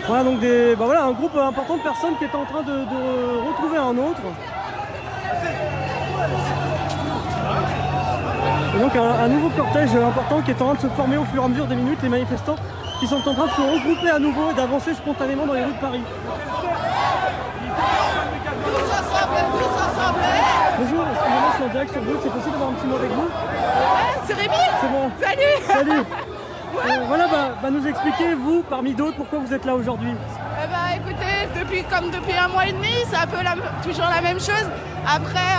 Voilà, donc voilà, un groupe important de personnes qui est en train de retrouver un autre. Et donc un nouveau cortège important qui est en train de se former au fur et à mesure des minutes, les manifestants qui sont en train de se regrouper à nouveau et d'avancer spontanément dans les rues de Paris. Bonjour, excusez-moi, je suis en direct sur vous, c'est possible d'avoir un petit mot avec vous? C'est Rémi. C'est bon. Salut. Salut. Voilà, nous expliquer, vous, parmi d'autres, pourquoi vous êtes là aujourd'hui. Écoutez, depuis un mois et demi, c'est un peu toujours la même chose. Après,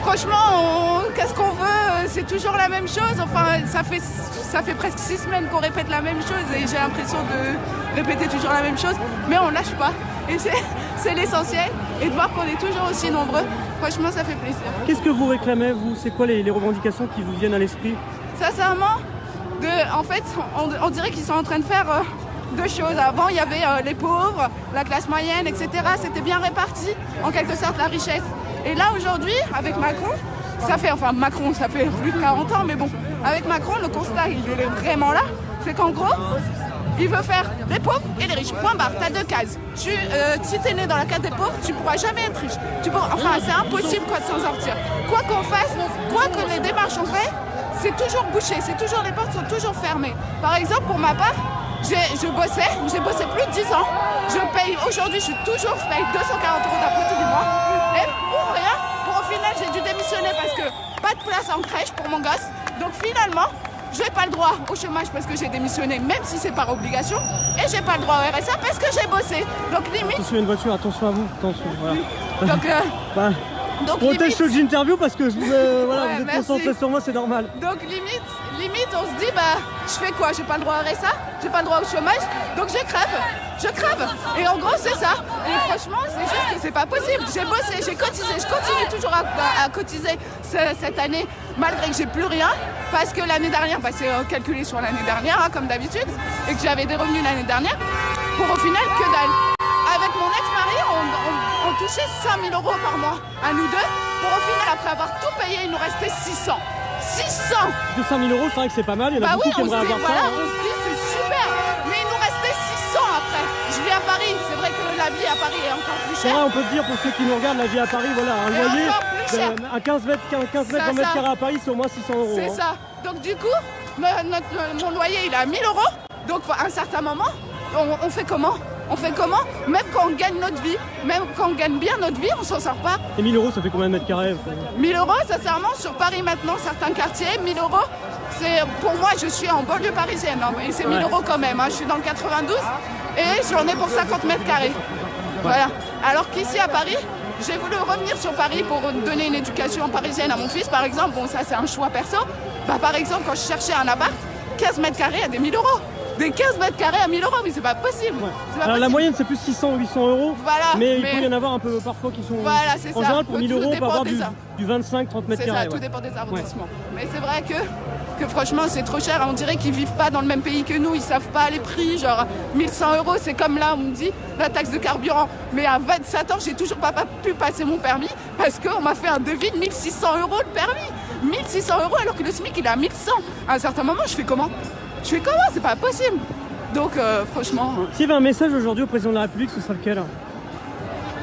franchement, qu'est-ce qu'on veut? C'est toujours la même chose. Enfin, ça fait presque 6 semaines qu'on répète la même chose et j'ai l'impression de répéter toujours la même chose. Mais on lâche pas. Et c'est l'essentiel. Et de voir qu'on est toujours aussi nombreux, franchement, ça fait plaisir. Qu'est-ce que vous réclamez, vous? C'est quoi les revendications qui vous viennent à l'esprit? Sincèrement, en fait, on dirait qu'ils sont en train de faire deux choses. Avant, il y avait les pauvres, la classe moyenne, etc. C'était bien réparti, en quelque sorte, la richesse. Et là, aujourd'hui, avec Macron, Macron, ça fait plus de 40 ans, mais bon, avec Macron, le constat, il est vraiment là. C'est qu'en gros, il veut faire les pauvres et les riches. Point barre, t'as 2 cases. Si t'es né dans la case des pauvres, tu pourras jamais être riche. C'est impossible de s'en sortir. Quoi qu'on fasse, quoi que les démarches ont fait, c'est toujours bouché, les portes sont toujours fermées. Par exemple, pour ma part, j'ai bossé plus de 10 ans. Aujourd'hui, je paye 240 € d'après tous les mois. Et pour rien, au final, j'ai dû démissionner parce que pas de place en crèche pour mon gosse. Donc finalement, j'ai pas le droit au chômage parce que j'ai démissionné, même si c'est par obligation. Et j'ai pas le droit au RSA parce que j'ai bossé. Donc limite... Attention, une voiture, attention à vous. Attention, voilà. Donc protège ce que j'interview parce que voilà, ouais, vous êtes concentré sur moi, c'est normal. Donc limite, on se dit, je fais quoi? J'ai pas le droit au RSA, j'ai pas le droit au chômage, donc je crève. Et en gros, c'est ça. Et franchement, c'est juste que c'est pas possible. J'ai bossé, j'ai cotisé, je continue toujours à cotiser cette année, malgré que j'ai plus rien, parce que l'année dernière, c'est calculé sur l'année dernière, hein, comme d'habitude, et que j'avais des revenus l'année dernière, pour au final, que dalle. Avec mon ex-mari, on touchait 5 000 € par mois, à nous deux, pour au final, après avoir tout payé, il nous restait 600. 600 De 5 000 €, c'est vrai que c'est pas mal, il y en a beaucoup qui aimeraient avoir ça. On se dit, c'est super, mais il nous restait 600 après. Je vis à Paris, c'est vrai que la vie à Paris est encore plus chère. C'est vrai, on peut dire, pour ceux qui nous regardent, la vie à Paris, voilà, un loyer à 15 mètres, 20 mètres carrés à Paris, c'est au moins 600 €. C'est ça. Donc du coup, mon loyer, il est à 1 000 €. Donc à un certain moment, on fait comment? Même quand on gagne notre vie, même quand on gagne bien notre vie, on s'en sort pas. Et 1 000 €, ça fait combien de mètres carrés? 1 000 €, sincèrement, sur Paris maintenant, certains quartiers, 1 000 €, c'est pour moi, je suis en banlieue parisienne, hein, et c'est 1 000 € quand même. Hein, je suis dans le 92 et j'en ai pour 50 mètres carrés. Voilà. Alors qu'ici à Paris, j'ai voulu revenir sur Paris pour donner une éducation parisienne à mon fils, par exemple. Bon, ça, c'est un choix perso. Par exemple, quand je cherchais un appart, 15 mètres carrés à des 1 000 €. Des 15 mètres carrés à 1 000 €, mais c'est pas possible. Ouais. Alors la moyenne c'est plus 600 ou 800 €, voilà, mais il peut y en avoir un peu parfois qui sont... Voilà, c'est ça. En général pour 1 000 €, on peut avoir du 25-30 mètres carrés. C'est ça, tout dépend des arrondissements. Ouais. Mais c'est vrai que franchement c'est trop cher. On dirait qu'ils vivent pas dans le même pays que nous, ils savent pas les prix. Genre 1 100 €, c'est comme là on me dit la taxe de carburant. Mais à 27 ans, j'ai toujours pas pu passer mon permis parce qu'on m'a fait un devis de 1 600 € le permis. 1 600 € alors que le SMIC il est à 1 100. À un certain moment, je fais comment? C'est pas possible. Donc franchement... S'il y avait un message aujourd'hui au président de la République, ce serait lequel?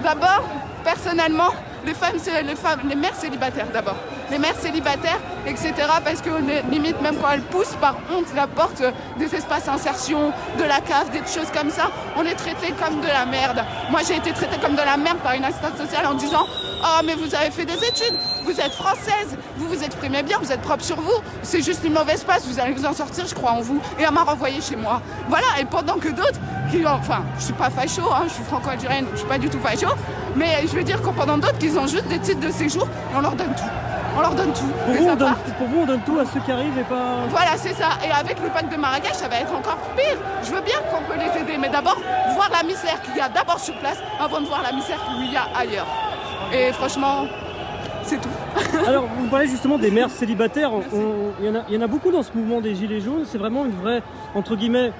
D'abord, personnellement, les mères célibataires d'abord. Les mères célibataires, etc. Parce que limite, même quand elles poussent par honte la porte des espaces insertion, de la CAF, des choses comme ça, on est traité comme de la merde. Moi, j'ai été traitée comme de la merde par une assistante sociale en disant « Oh, mais vous avez fait des études, vous êtes française, vous vous exprimez bien, vous êtes propre sur vous, c'est juste une mauvaise passe, vous allez vous en sortir, je crois en vous. » Et elle m'a renvoyée chez moi. Voilà, et pendant que d'autres, je suis pas facho, hein, je suis franco-algérienne, je suis pas du tout facho, mais je veux dire que pendant d'autres, qu'ils ont juste des titres de séjour et on leur donne tout. On leur donne tout. Pour vous, on donne tout à ceux qui arrivent et pas... Voilà, c'est ça. Et avec le pacte de Marrakech, ça va être encore pire. Je veux bien qu'on peut les aider, mais d'abord, voir la misère qu'il y a d'abord sur place avant de voir la misère qu'il y a ailleurs. Et franchement, c'est tout. Alors, vous parlez justement des mères célibataires. Il y en a beaucoup dans ce mouvement des Gilets jaunes. C'est vraiment une vraie, entre guillemets,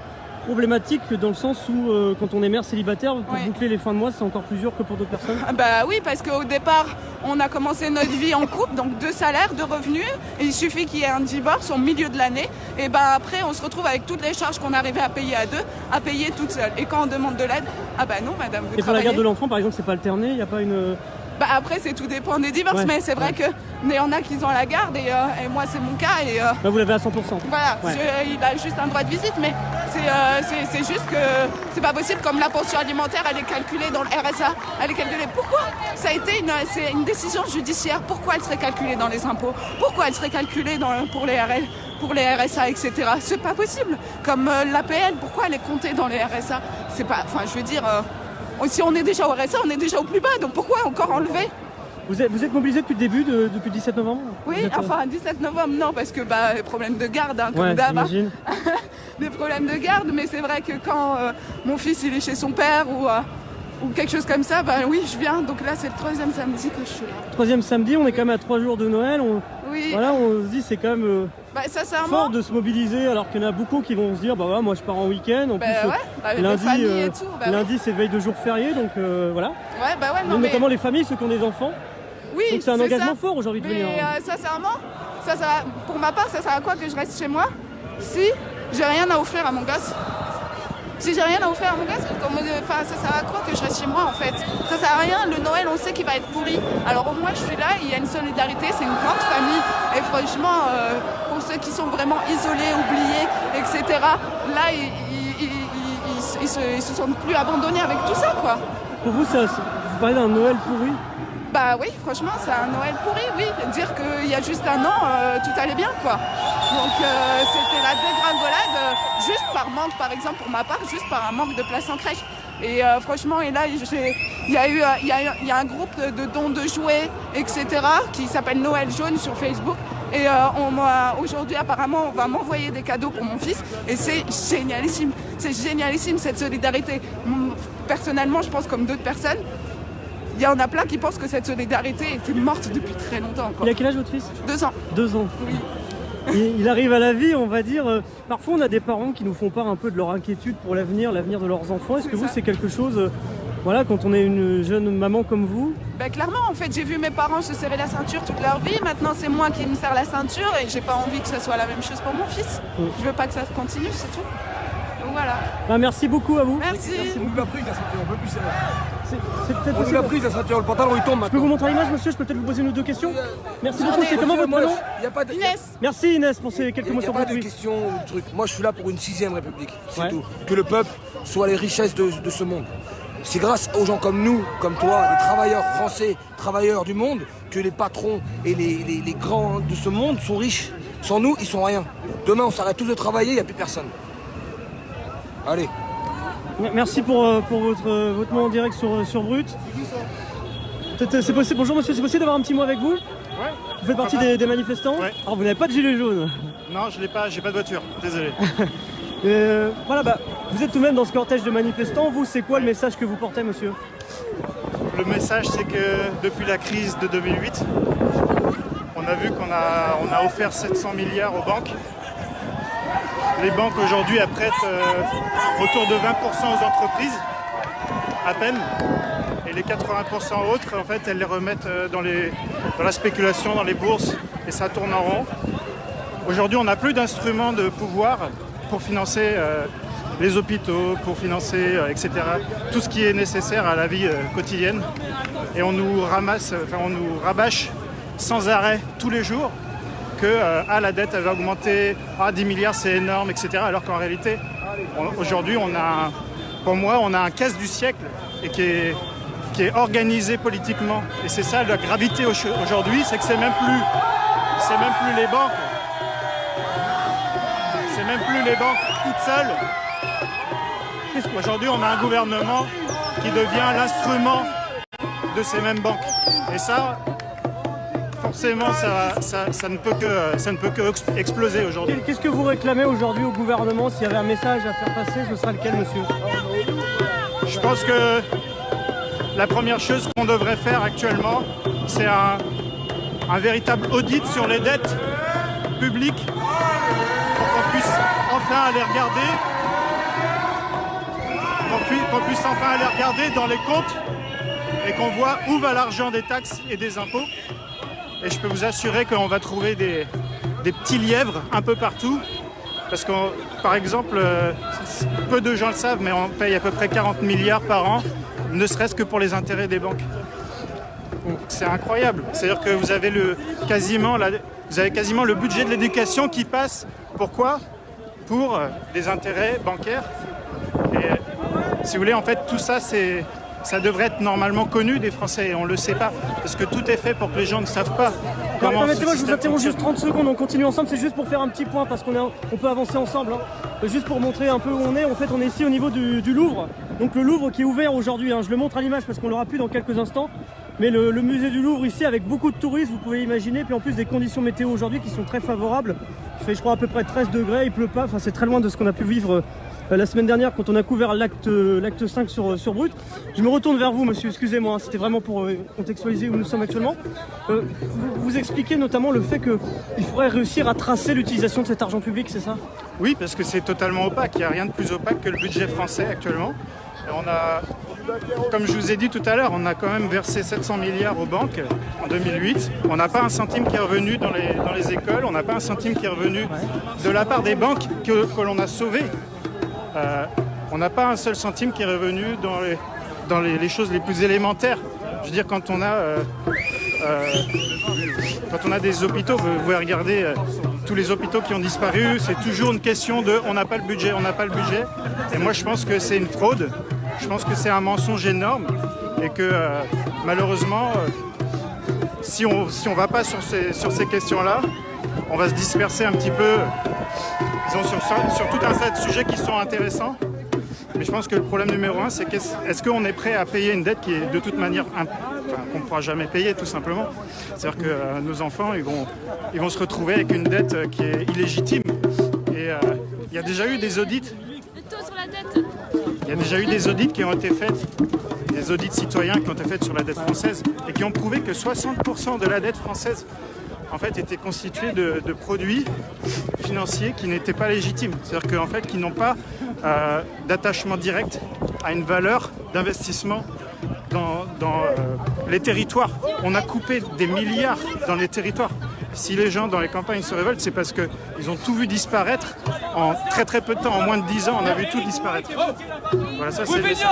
problématique dans le sens où quand on est mère célibataire, pour boucler les fins de mois, c'est encore plus dur que pour d'autres personnes? Bah oui, parce qu'au départ, on a commencé notre vie en couple, donc 2 salaires, 2 revenus, et il suffit qu'il y ait un divorce au milieu de l'année, et bah après on se retrouve avec toutes les charges qu'on arrivait à payer à 2, à payer toute seule. Et quand on demande de l'aide, ah bah non madame, vous Et pour la garde de l'enfant par exemple, c'est pas alterné, il n'y a pas une... Bah après c'est tout dépend des divorces, mais c'est vrai que il y en a qui ont la garde et moi c'est mon cas et Bah vous l'avez à 100%. Voilà, il a juste un droit de visite, mais c'est juste que c'est pas possible, comme la pension alimentaire elle est calculée dans le RSA, elle est calculée. Pourquoi? Ça a été c'est une décision judiciaire, pourquoi elle serait calculée dans les impôts? Pourquoi elle serait calculée pour les RSA, etc. C'est pas possible. Comme l'APL, pourquoi elle est comptée dans les RSA? C'est pas, enfin je veux dire, si on est déjà au RSA, on est déjà au plus bas, donc pourquoi encore enlever? Vous êtes mobilisé depuis le début, depuis le 17 novembre? Oui, enfin 17 novembre non, parce que les problèmes de garde, hein, comme d'hab. Des problèmes de garde, mais c'est vrai que quand mon fils il est chez son père ou quelque chose comme ça, bah oui je viens, donc là c'est le 3e samedi que je suis là. 3e samedi, on est quand même à 3 jours de Noël, oui. Voilà, on se dit c'est quand même fort de se mobiliser, alors qu'il y en a beaucoup qui vont se dire bah ouais, moi je pars en week-end, en plus lundi c'est veille de jour férié, donc voilà. Ouais, bah ouais, non, notamment les familles, ceux qui ont des enfants. Oui, donc c'est un engagement fort aujourd'hui de venir. Sincèrement, pour ma part, ça sert à quoi que je reste chez moi si j'ai rien à offrir à mon gosse? Si j'ai rien à offrir à mon gosse, ça sert à quoi que je reste chez moi en fait? Ça sert à rien, le Noël on sait qu'il va être pourri. Alors au moins je suis là, il y a une solidarité, c'est une grande famille. Et franchement, pour ceux qui sont vraiment isolés, oubliés, etc., là ils se sentent plus abandonnés avec tout ça quoi. Pour vous, vous parlez d'un Noël pourri? Bah oui, franchement, c'est un Noël pourri, oui. Dire qu'il y a juste un an, tout allait bien, quoi. Donc c'était la dégringolade, juste par manque, par exemple, pour ma part, juste par un manque de place en crèche. Et franchement, et là, il y a un groupe de dons de jouets, etc., qui s'appelle Noël Jaune sur Facebook. Et aujourd'hui, apparemment, on va m'envoyer des cadeaux pour mon fils. Et c'est génialissime. C'est génialissime, cette solidarité. Personnellement, je pense comme d'autres personnes, il y en a plein qui pensent que cette solidarité était morte depuis très longtemps. Quoi. Il a quel âge votre fils? 2 ans. 2 ans. Oui. Il arrive à la vie, on va dire. Parfois, on a des parents qui nous font part un peu de leur inquiétude pour l'avenir de leurs enfants. Est-ce que vous, c'est quelque chose, voilà, quand on est une jeune maman comme vous? Ben, clairement, en fait, j'ai vu mes parents se serrer la ceinture toute leur vie. Maintenant, c'est moi qui me serre la ceinture et j'ai pas envie que ce soit la même chose pour mon fils. Je veux pas que ça continue, c'est tout. Donc voilà. Ben, merci beaucoup à vous. Merci. On lui a pris la ceinture, on peut plus serrer. On lui a pris la ceinture, le pantalon il tombe maintenant. Je peux vous montrer l'image, monsieur? Je peux peut-être vous poser une ou 2 questions? Merci beaucoup. C'est comment votre prénom? Inès. Merci Inès pour ces quelques mots sur votre vie. Il n'y a pas de question ou de truc. Moi je suis là pour une 6e République, c'est tout. Que le peuple soit les richesses de ce monde. C'est grâce aux gens comme nous, comme toi, les travailleurs français, travailleurs du monde, que les patrons et les grands de ce monde sont riches. Sans nous, ils sont rien. Demain, on s'arrête tous de travailler, il n'y a plus personne. Allez. Merci pour votre mot en direct sur Brut. C'est possible, bonjour monsieur, c'est possible d'avoir un petit mot avec vous? Ouais. Vous faites partie des manifestants? Ouais. Alors vous n'avez pas de gilet jaune? Non, je l'ai pas, j'ai pas de voiture, désolé. Voilà, vous êtes tout de même dans ce cortège de manifestants. Vous, c'est quoi le message que vous portez, monsieur? Le message, c'est que depuis la crise de 2008, on a vu qu'on a offert 700 milliards aux banques. Les banques aujourd'hui elles prêtent autour de 20% aux entreprises, à peine. Et les 80% autres, en fait, elles les remettent dans la spéculation, dans les bourses, et ça tourne en rond. Aujourd'hui, on n'a plus d'instruments de pouvoir pour financer les hôpitaux, pour financer, etc. Tout ce qui est nécessaire à la vie quotidienne. Et on nous rabâche sans arrêt tous les jours que la dette elle va augmenter, 10 milliards c'est énorme, etc. Alors qu'en réalité, aujourd'hui, pour moi, on a un casse du siècle et qui est organisé politiquement. Et c'est ça la gravité aujourd'hui, c'est que c'est même plus les banques. C'est même plus les banques toutes seules. Aujourd'hui, on a un gouvernement qui devient l'instrument de ces mêmes banques. Et ça, forcément, ça ne peut que exploser aujourd'hui. Qu'est-ce que vous réclamez aujourd'hui au gouvernement? S'il y avait un message à faire passer, ce sera lequel, monsieur? Je pense que la première chose qu'on devrait faire actuellement, c'est un véritable audit sur les dettes publiques pour qu'on puisse enfin aller regarder qu'on puisse enfin aller regarder dans les comptes et qu'on voit où va l'argent des taxes et des impôts. Et je peux vous assurer qu'on va trouver des petits lièvres un peu partout. Parce que, par exemple, peu de gens le savent, mais on paye à peu près 40 milliards par an, ne serait-ce que pour les intérêts des banques. C'est incroyable. C'est-à-dire que vous avez quasiment le budget de l'éducation qui passe. Pourquoi? Pour des intérêts bancaires. Et si vous voulez, en fait, tout ça, ça devrait être normalement connu des Français et on ne le sait pas. Parce que tout est fait pour que les gens ne savent pas comment Permettez-moi, je vous interromps juste 30 secondes, on continue ensemble, c'est juste pour faire un petit point parce qu'on peut avancer ensemble. Hein. Juste pour montrer un peu où on est, en fait on est ici au niveau du Louvre. Donc le Louvre qui est ouvert aujourd'hui, hein. Je le montre à l'image parce qu'on l'aura plus dans quelques instants. Mais le musée du Louvre ici avec beaucoup de touristes, vous pouvez imaginer, puis en plus des conditions météo aujourd'hui qui sont très favorables. Il fait je crois à peu près 13 degrés, il pleut pas, enfin c'est très loin de ce qu'on a pu vivre la semaine dernière quand on a couvert l'acte 5 sur Brut. Je me retourne vers vous monsieur, excusez-moi, hein, c'était vraiment pour contextualiser où nous sommes actuellement. Vous expliquez notamment le fait qu'il faudrait réussir à tracer l'utilisation de cet argent public, c'est ça? Oui, parce que c'est totalement opaque, il n'y a rien de plus opaque que le budget français actuellement. Et on a, comme je vous ai dit tout à l'heure, on a quand même versé 700 milliards aux banques en 2008. On n'a pas un centime qui est revenu dans les écoles, on n'a pas un centime qui est revenu de la part des banques que l'on a sauvées. On n'a pas un seul centime qui est revenu dans les choses les plus élémentaires. Je veux dire, quand on a des hôpitaux, vous pouvez regarder tous les hôpitaux qui ont disparu, c'est toujours une question de on n'a pas le budget, on n'a pas le budget. Et moi je pense que c'est une fraude, je pense que c'est un mensonge énorme et que malheureusement, si on ne va pas sur ces questions-là, on va se disperser un petit peu disons, sur tout un tas de sujets qui sont intéressants. Mais je pense que le problème numéro un, c'est est-ce qu'on est prêt à payer une dette qui est de toute manière qu'on ne pourra jamais payer, tout simplement. C'est-à-dire que nos enfants, ils vont se retrouver avec une dette qui est illégitime. Et il y a déjà eu des audits. Le taux sur la dette. Il y a déjà eu des audits qui ont été faits, des audits citoyens qui ont été faits sur la dette française et qui ont prouvé que 60% de la dette française en fait était constituée de produits financiers qui n'étaient pas légitimes. C'est-à-dire qu'en fait, qui n'ont pas d'attachement direct à une valeur d'investissement dans les territoires. On a coupé des milliards dans les territoires. Si les gens dans les campagnes se révoltent, c'est parce qu'ils ont tout vu disparaître en très très peu de temps. En moins de 10 ans, on a vu tout disparaître. Voilà, ça c'est le message.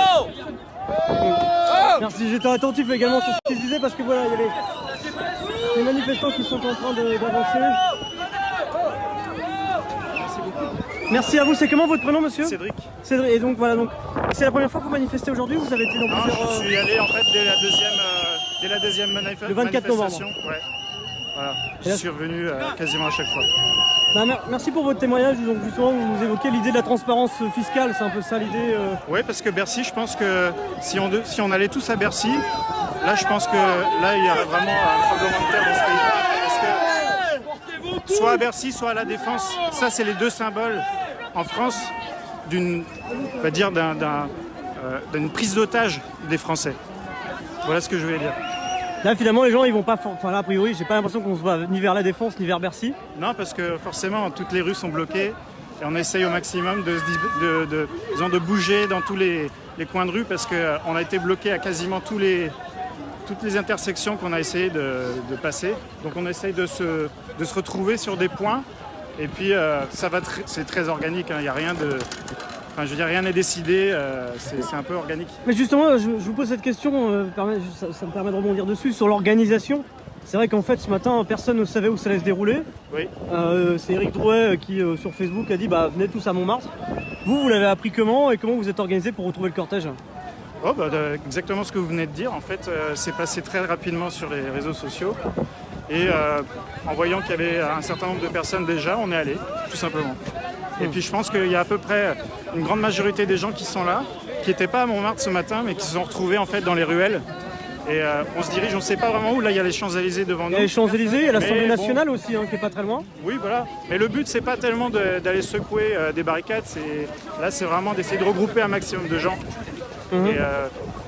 Merci, j'étais attentif également sur ce qu'il disait parce que voilà, il y avait les manifestants qui sont en train d'avancer. Merci à vous. C'est comment votre prénom, monsieur? Cédric. Cédric. Et donc voilà, c'est la première fois que vous manifestez aujourd'hui? Vous avez été dans plusieurs... Je suis allé en fait dès la deuxième manifestation. Le 24 novembre. Ouais. Voilà. Je suis revenu quasiment à chaque fois. Merci pour votre témoignage. Donc justement, vous nous évoquez l'idée de la transparence fiscale. C'est un peu ça l'idée. Oui, parce que Bercy, je pense que si on allait tous à Bercy, là, je pense que là, il y a vraiment un tremblement de terre dans ce pays. Parce que soit à Bercy, soit à la Défense, ça, c'est les deux symboles en France d'une prise d'otage des Français. Voilà ce que je voulais dire. Là, finalement, les gens, ils vont pas... Enfin, là, a priori, j'ai pas l'impression qu'on se va ni vers la Défense, ni vers Bercy. Non, parce que forcément, toutes les rues sont bloquées. Et on essaye au maximum de bouger dans tous les coins de rue parce qu'on a été bloqué à quasiment toutes les intersections qu'on a essayé de passer. Donc on essaye de se retrouver sur des points. Et puis, c'est très organique. Il n'y a rien de... Enfin, je veux dire, rien n'est décidé, c'est un peu organique. Mais justement, je vous pose cette question, ça me permet de rebondir dessus, sur l'organisation. C'est vrai qu'en fait, ce matin, personne ne savait où ça allait se dérouler. Oui. C'est Éric Drouet qui, sur Facebook, a dit « venez tous à Montmartre ». Vous l'avez appris comment et comment vous êtes organisé pour retrouver le cortège? Exactement ce que vous venez de dire. En fait, c'est passé très rapidement sur les réseaux sociaux. Et en voyant qu'il y avait un certain nombre de personnes déjà, on est allé, tout simplement. Et puis je pense qu'il y a à peu près une grande majorité des gens qui sont là, qui n'étaient pas à Montmartre ce matin, mais qui se sont retrouvés en fait dans les ruelles. Et on se dirige, on ne sait pas vraiment où. Là, il y a les Champs-Élysées devant nous. Il y a les Champs-Élysées, il y a l'Assemblée nationale aussi, qui n'est pas très loin. Oui, voilà. Mais le but, c'est pas tellement d'aller secouer des barricades. Là, c'est vraiment d'essayer de regrouper un maximum de gens et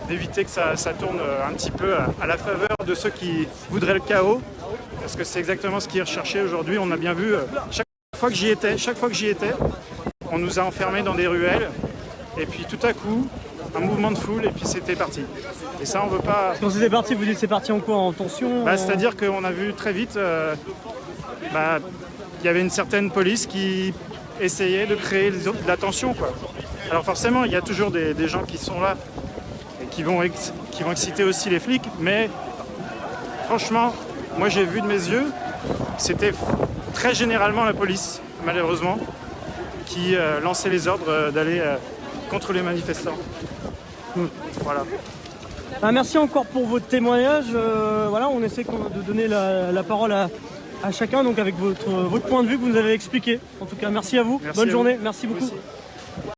d'éviter que ça tourne un petit peu à la faveur de ceux qui voudraient le chaos. Parce que c'est exactement ce qui est recherché aujourd'hui. On a bien vu, chaque fois que j'y étais, on nous a enfermés dans des ruelles. Et puis tout à coup, un mouvement de foule et puis c'était parti. Et ça, on veut pas... Quand c'était parti, vous dites c'est parti en quoi? En tension? C'est-à-dire qu'on a vu très vite, il y avait une certaine police qui essayait de créer de la tension, quoi. Alors forcément, il y a toujours des gens qui sont là et qui vont exciter aussi les flics, mais franchement, moi j'ai vu de mes yeux, c'était très généralement la police, malheureusement, qui lançait les ordres d'aller contre les manifestants. Voilà. Merci encore pour votre témoignage. Voilà, on essaie de donner la parole à chacun, donc avec votre point de vue que vous nous avez expliqué. En tout cas, merci à vous. Merci Bonne à journée. vous. Merci beaucoup. Merci.